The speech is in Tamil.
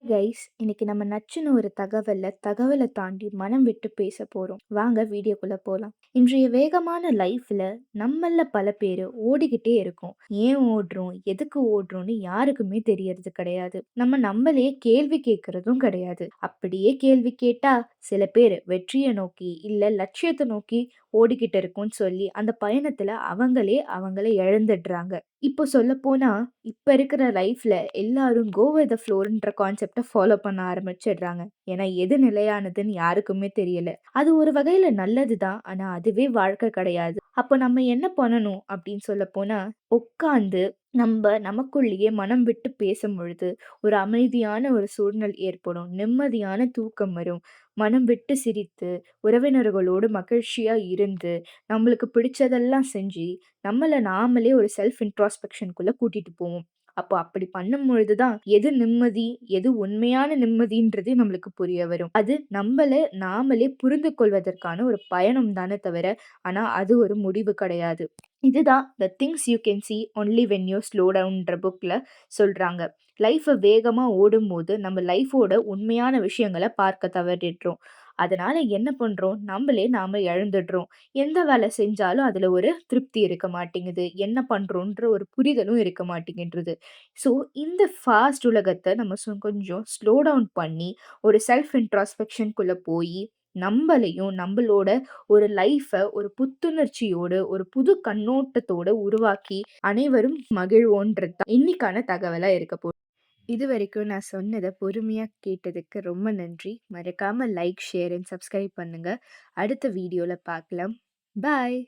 கைஸ், இன்னைக்கு நம்ம நச்சுன்னு ஒரு தகவலை தாண்டி மனம் விட்டு பேச போறோம். வாங்க வீடியோக்குள்ள போலாம். இன்றைய வேகமான லைஃப்ல நம்மள பல பேர் ஓடிக்கிட்டே இருக்கோம். ஏன் ஓடுறோம், எதுக்கு ஓடுறோம்னு யாருக்குமே தெரியறது கிடையாது. நம்மளே கேள்வி கேட்கறதும் கிடையாது. அப்படியே கேள்வி கேட்டா சில பேர் வெற்றியை நோக்கி இல்ல லட்சியத்தை நோக்கி ஓடிக்கிட்டு இருக்கோம்னு சொல்லி அந்த பயணத்துல அவங்களே இழந்துடுறாங்க. இப்போ சொல்ல போனா இப்ப இருக்கிற லைஃப்ல எல்லாரும் கோ வித் த ஃப்ளோன்ற கான்செப்ட ஃபாலோ பண்ண ஆரம்பிச்சிடுறாங்க. ஏன்னா எது நிலையானதுன்னு யாருக்குமே தெரியல. அது ஒரு வகையில நல்லதுதான். ஆனா அதுவே வாழ்க்கை கிடையாது. அப்ப நம்ம என்ன பண்ணணும் அப்படின்னு சொல்ல போனா, உட்கார்ந்து நமக்குள்ளேயே மனம் விட்டு பேசும் பொழுது ஒரு அமைதியான ஒரு சூழ்நிலை ஏற்படும். நிம்மதியான தூக்கம் வரும். மனம் விட்டு சிரித்து, உறவினர்களோடு மகிழ்ச்சியா இருந்து, நம்மளுக்கு பிடிச்சதெல்லாம் செஞ்சு, நம்மள நாமளே ஒரு செல்ஃப் இன்ட்ராஸ்பெக்ஷன்க்குள்ள கூட்டிட்டு போவோம். அப்போ அப்படி பண்ணும்பொழுது தான் எது நிம்மதி, எது உண்மையான நிம்மதின்றதே நம்மளுக்கு புரிய வரும். அது நாமளே புரிந்து கொள்வதற்கான ஒரு பயணம் தானே தவிர, ஆனா அது ஒரு முடிவு கிடையாது. இதுதான் "the things you can see only when you slow டவுன்ற" புக்ல சொல்றாங்க. லைஃப வேகமா ஓடும்போது நம்ம லைஃபோட உண்மையான விஷயங்கள பார்க்க தவறிடுறோம். அதனால என்ன பண்றோம்? நாம இழந்துடுறோம். எந்த வேலை செஞ்சாலும் அதுல ஒரு திருப்தி இருக்க மாட்டேங்குது. என்ன பண்றோன்ற ஒரு புரிதலும் இருக்க மாட்டேங்கின்றது. ஸோ இந்த ஃபாஸ்ட் உலகத்த நம்ம கொஞ்சம் ஸ்லோ டவுன் பண்ணி ஒரு செல்ஃப் இன்ட்ராஸ்பெக்ஷன்குள்ள போயி நம்மளோட ஒரு லைஃப ஒரு புத்துணர்ச்சியோடு, ஒரு புது கண்ணோட்டத்தோட உருவாக்கி அனைவரும் மகிழ்வோன்றது தான் இன்னைக்கான தகவலா இருக்க போகுது. இதுவரைக்கும் நான் சொன்னத பொறுமையா கேட்டதுக்கு ரொம்ப நன்றி. மறக்காம லைக், ஷேர் அண்ட் சப்ஸ்கிரைப் பண்ணுங்க. அடுத்த வீடியோல பார்க்கலாம். பாய்.